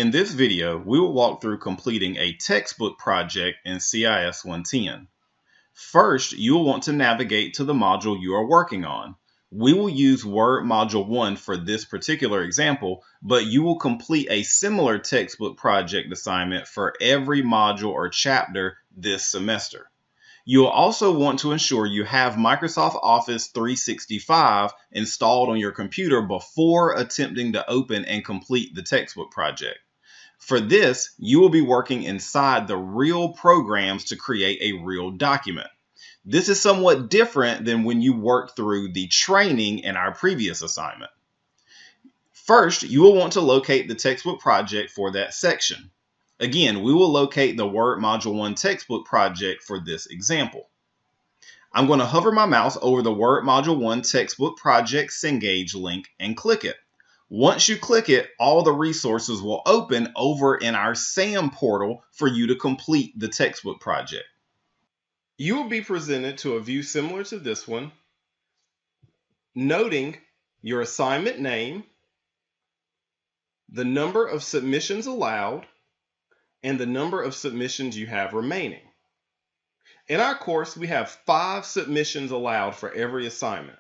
In this video, we will walk through completing a textbook project in CIS 110. First, you will want to navigate to the module you are working on. We will use Word Module 1 for this particular example, but you will complete a similar textbook project assignment for every module or chapter this semester. You'll also want to ensure you have Microsoft Office 365 installed on your computer before attempting to open and complete the textbook project. For this, you will be working inside the real programs to create a real document. This is somewhat different than when you worked through the training in our previous assignment. First, you will want to locate the textbook project for that section. Again, we will locate the Word Module 1 textbook project for this example. I'm going to hover my mouse over the Word Module 1 textbook project Cengage link and click it. Once you click it, all the resources will open over in our SAM portal for you to complete the textbook project. You will be presented to a view similar to this one, noting your assignment name, the number of submissions allowed, and the number of submissions you have remaining. In our course, we have 5 submissions allowed for every assignment.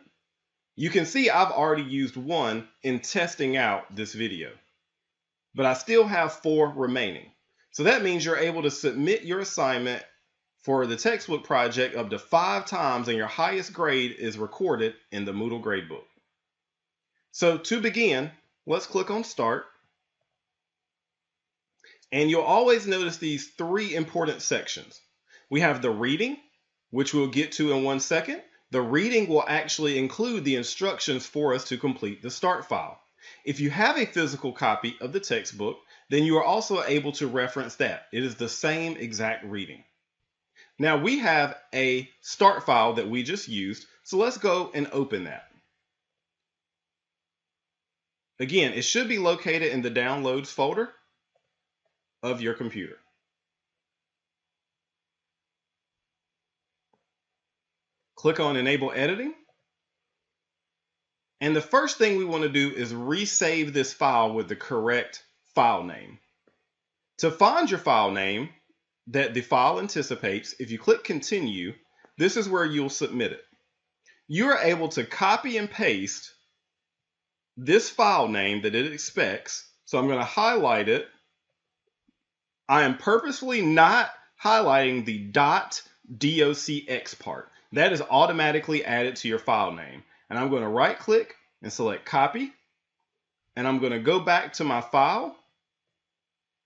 You can see I've already used one in testing out this video, but I still have 4 remaining. So that means you're able to submit your assignment for the textbook project up to 5 times, and your highest grade is recorded in the Moodle gradebook. So to begin, let's click on Start. And you'll always notice these 3 important sections. We have the reading, which we'll get to in 1 second. The reading will actually include the instructions for us to complete the start file. If you have a physical copy of the textbook, then you are also able to reference that. It is the same exact reading. Now we have a start file that we just used, so let's go and open that. Again, it should be located in the Downloads folder of your computer. Click on Enable Editing. And the first thing we want to do is resave this file with the correct file name. To find your file name that the file anticipates, if you click Continue, this is where you'll submit it. You are able to copy and paste this file name that it expects. So I'm going to highlight it. I am purposefully not highlighting the .docx part. That is automatically added to your file name. And I'm going to right click and select Copy. And I'm going to go back to my file.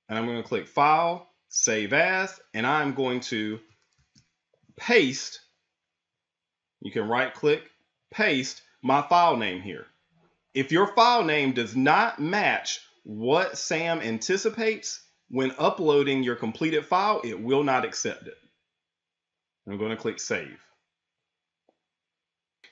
And I'm going to click File, Save As. And I'm going to paste. You can right click, paste my file name here. If your file name does not match what SAM anticipates when uploading your completed file, it will not accept it. I'm going to click Save.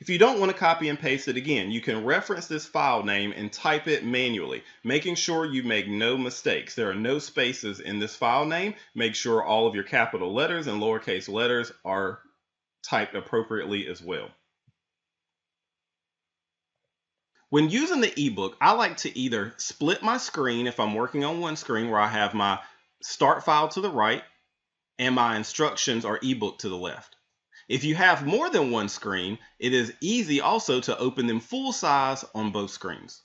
If you don't want to copy and paste it again, you can reference this file name and type it manually, making sure you make no mistakes. There are no spaces in this file name. Make sure all of your capital letters and lowercase letters are typed appropriately as well. When using the ebook, I like to either split my screen if I'm working on one screen where I have my start file to the right and my instructions or ebook to the left. If you have more than one screen, it is easy also to open them full size on both screens.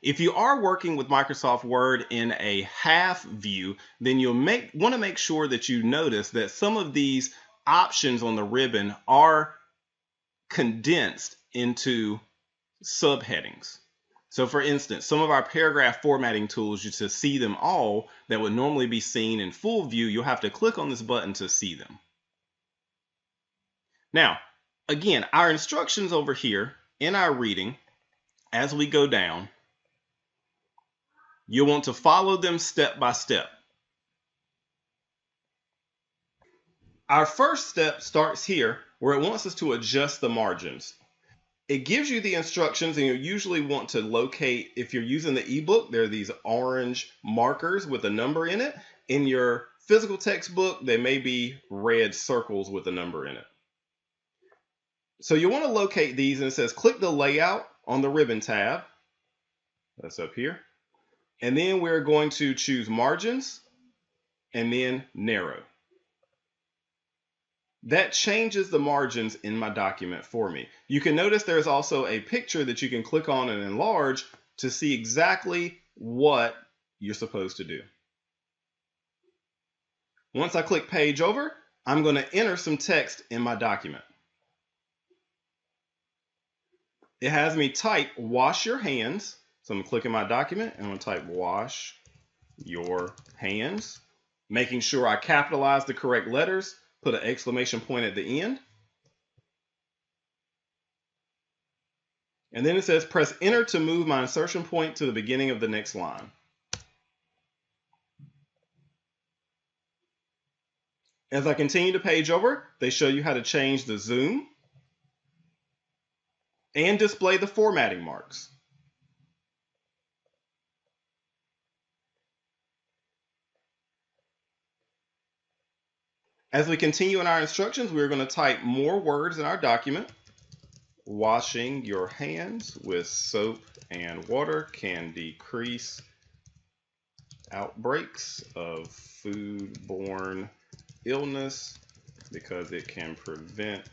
If you are working with Microsoft Word in a half view, then you'll want to make sure that you notice that some of these options on the ribbon are condensed into subheadings. So for instance, some of our paragraph formatting tools, to see them all that would normally be seen in full view, you'll have to click on this button to see them. Now, again, our instructions over here in our reading, as we go down, you'll want to follow them step by step. Our first step starts here where it wants us to adjust the margins. It gives you the instructions, and you'll usually want to locate, if you're using the ebook, there are these orange markers with a number in it. In your physical textbook, they may be red circles with a number in it. So you want to locate these, and it says click the layout on the ribbon tab. That's up here. And then we're going to choose margins and then narrow. That changes the margins in my document for me. You can notice there's also a picture that you can click on and enlarge to see exactly what you're supposed to do. Once I click page over, I'm going to enter some text in my document. It has me type wash your hands. So I'm going to click in my document and I'm going to type wash your hands, making sure I capitalize the correct letters, put an exclamation point at the end. And then it says press enter to move my insertion point to the beginning of the next line. As I continue to page over, they show you how to change the zoom and display the formatting marks. As we continue in our instructions, we're going to type more words in our document. Washing your hands with soap and water can decrease outbreaks of foodborne illness because it can prevent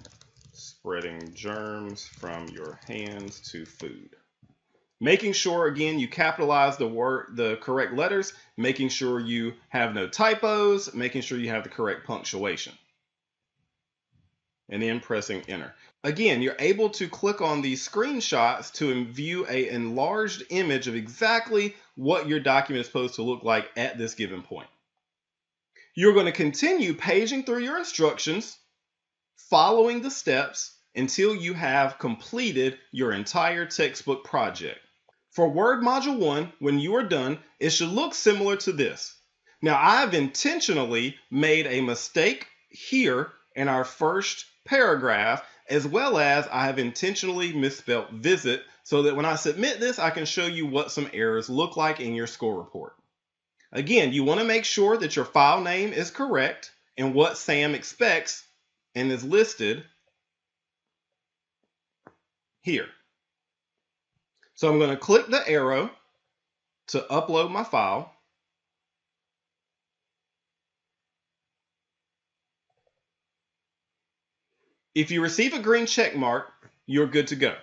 spreading germs from your hands to food. Making sure, again, you capitalize the correct letters, making sure you have no typos, making sure you have the correct punctuation. And then pressing enter. Again, you're able to click on these screenshots to view an enlarged image of exactly what your document is supposed to look like at this given point. You're going to continue paging through your instructions, following the steps until you have completed your entire textbook project. For Word Module 1, when you are done, it should look similar to this. Now, I've intentionally made a mistake here in our first paragraph, as well as I have intentionally misspelled visit, so that when I submit this, I can show you what some errors look like in your score report. Again, you want to make sure that your file name is correct and what Sam expects and is listed here. So I'm going to click the arrow to upload my file. If you receive a green check mark, you're good to go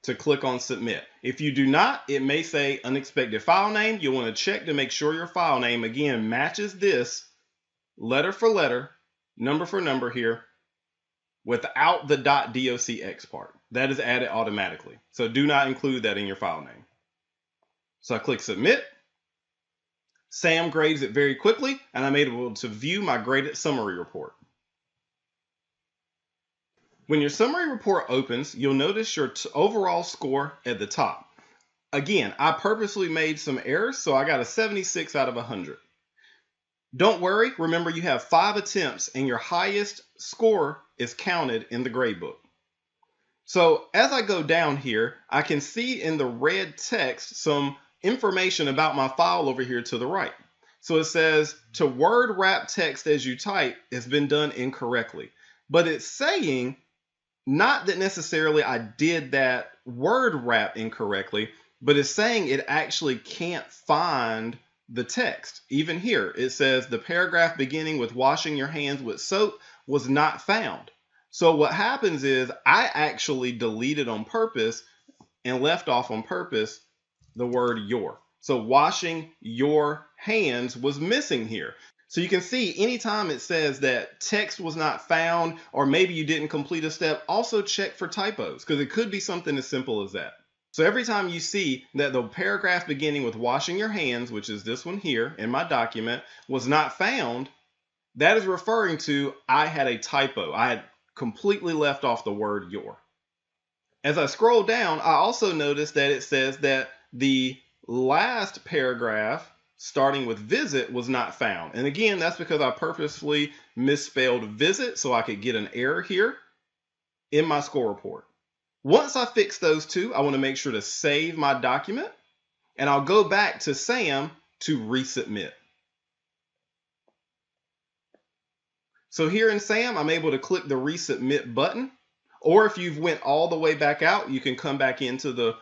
to click on submit. If you do not, it may say unexpected file name. You'll want to check to make sure your file name, again, matches this letter for letter, number for number here, without the .docx part. That is added automatically. So do not include that in your file name. So I click submit. Sam grades it very quickly, and I'm able to view my graded summary report. When your summary report opens, you'll notice your overall score at the top. Again, I purposely made some errors, so I got a 76 out of 100. Don't worry, remember you have 5 attempts and your highest score is counted in the gradebook. So as I go down here, I can see in the red text some information about my file over here to the right. So it says to word wrap text as you type has been done incorrectly. But it's saying not that necessarily I did that word wrap incorrectly, but it's saying it actually can't find the text. Even here, it says the paragraph beginning with washing your hands with soap was not found. So what happens is I actually deleted on purpose and left off on purpose the word your. So washing your hands was missing here. So you can see anytime it says that text was not found or maybe you didn't complete a step, also check for typos because it could be something as simple as that. So every time you see that the paragraph beginning with washing your hands, which is this one here in my document, was not found, that is referring to I had a typo. I had completely left off the word your. As I scroll down, I also noticed that it says that the last paragraph starting with visit was not found. And again, that's because I purposefully misspelled visit so I could get an error here in my score report. Once I fix those two, I want to make sure to save my document and I'll go back to Sam to resubmit. So here in Sam, I'm able to click the resubmit button, or if you've went all the way back out, you can come back into the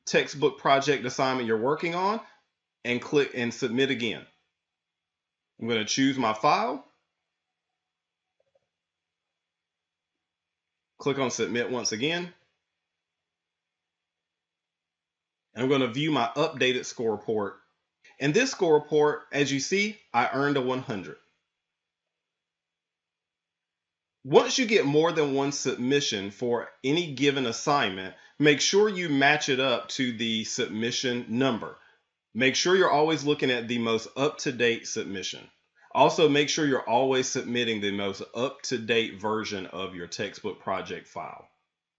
textbook project assignment you're working on and click and submit again. I'm going to choose my file, click on submit once again, and I'm going to view my updated score report. In this score report, as you see, I earned a 100. Once you get more than one submission for any given assignment, make sure you match it up to the submission number. Make sure you're always looking at the most up-to-date submission. Also, make sure you're always submitting the most up-to-date version of your textbook project file.